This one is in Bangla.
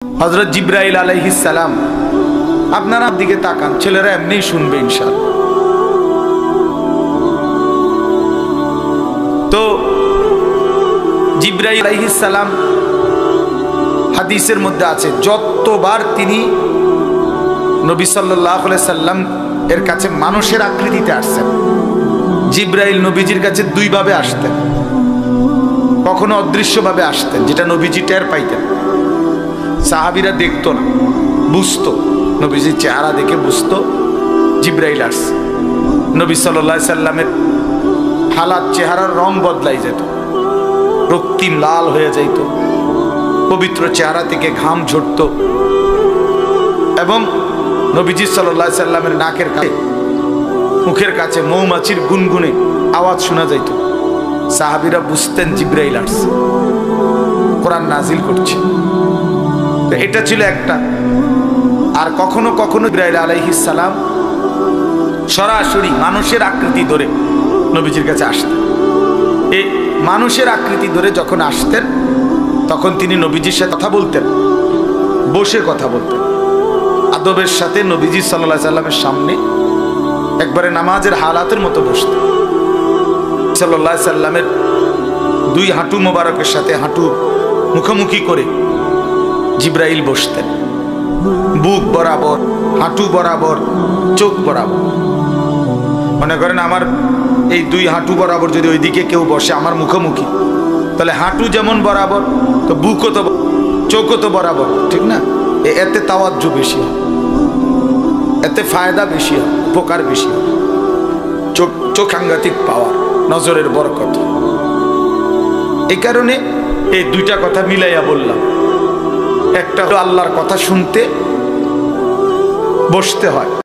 হযরত জিবরাইল আলাইহিস সালাম আপনারা দিকে তাকান, ছেলেরা এমনি শুনবে ইনশাআল্লাহ। তো জিবরাইল আলাইহিস সালাম হাদিসের মধ্যে আছে যতবার তিনি নবী সাল্লাল্লাহু আলাইহি সাল্লাম এর কাছে মানুষের আকৃতিতে আসছেন, জিবরাইল নবীজির কাছে দুই ভাবে আসতেন। কখনো অদৃশ্যভাবে আসতেন, যেটা নবীজি টের পাইতেন, সাহাবীরা দেখতো না, বুঝতো, নবীজির চেহারা দেখে বুঝতো জিবরাইল আসছে। নবী সাল্লাল্লাহু আলাইহি সাল্লামের হালাত, চেহারার রং বদলাই যেত, রক্তিম লাল হয়ে যাইত, পবিত্র চেহারা থেকে ঘাম ঝরত এবং নবীজি সাল্লাল্লাহু আলাইহি সাল্লামের নাকের কাছে, মুখের কাছে মৌমাছির গুনগুনে আওয়াজ শোনা যাইত। সাহাবীরা বুঝতেন জিবরাইল আসছে, কোরআন নাজিল করছে। এটা ছিল একটা। আর কখনো কখনো জিবরাইল আলাইহিস সালাম সরাসরি মানুষের আকৃতি ধরে নবীজির কাছে আসতেন। এই মানুষের আকৃতি ধরে যখন আসতেন তখন তিনি নবীজির সাথে কথা বলতেন, বসে কথা বলতেন আদবের সাথে। নবীজি সাল্লাল্লাহু আলাইহি সাল্লামের সামনে একবারে নামাজের হালাতের মতো বসতেন। সাল্লাল্লাহু আলাইহি সাল্লামের দুই হাঁটু মোবারকের সাথে হাঁটু মুখোমুখি করে জিবরাইল বসতেন, বুক বরাবর, হাঁটু বরাবর, চোখ বরাবর। মনে করেন আমার এই দুই হাঁটু বরাবর যদি ওইদিকে কেউ বসে আমার মুখোমুখি, তাহলে হাঁটু যেমন বরাবর, তো বুকও তো, চোখও তো বরাবর, ঠিক না? এতে তাওয়াজ্জু বেশি হয়, এতে ফায়দা বেশি হয়, উপকার বেশি হয়, চোখাঙ্গাতিক পাওয়ার, নজরের বরকত। এই কারণে এই দুইটা কথা মিলাইয়া বললাম। একটা আল্লাহর কথা শুনতে বসতে হয়।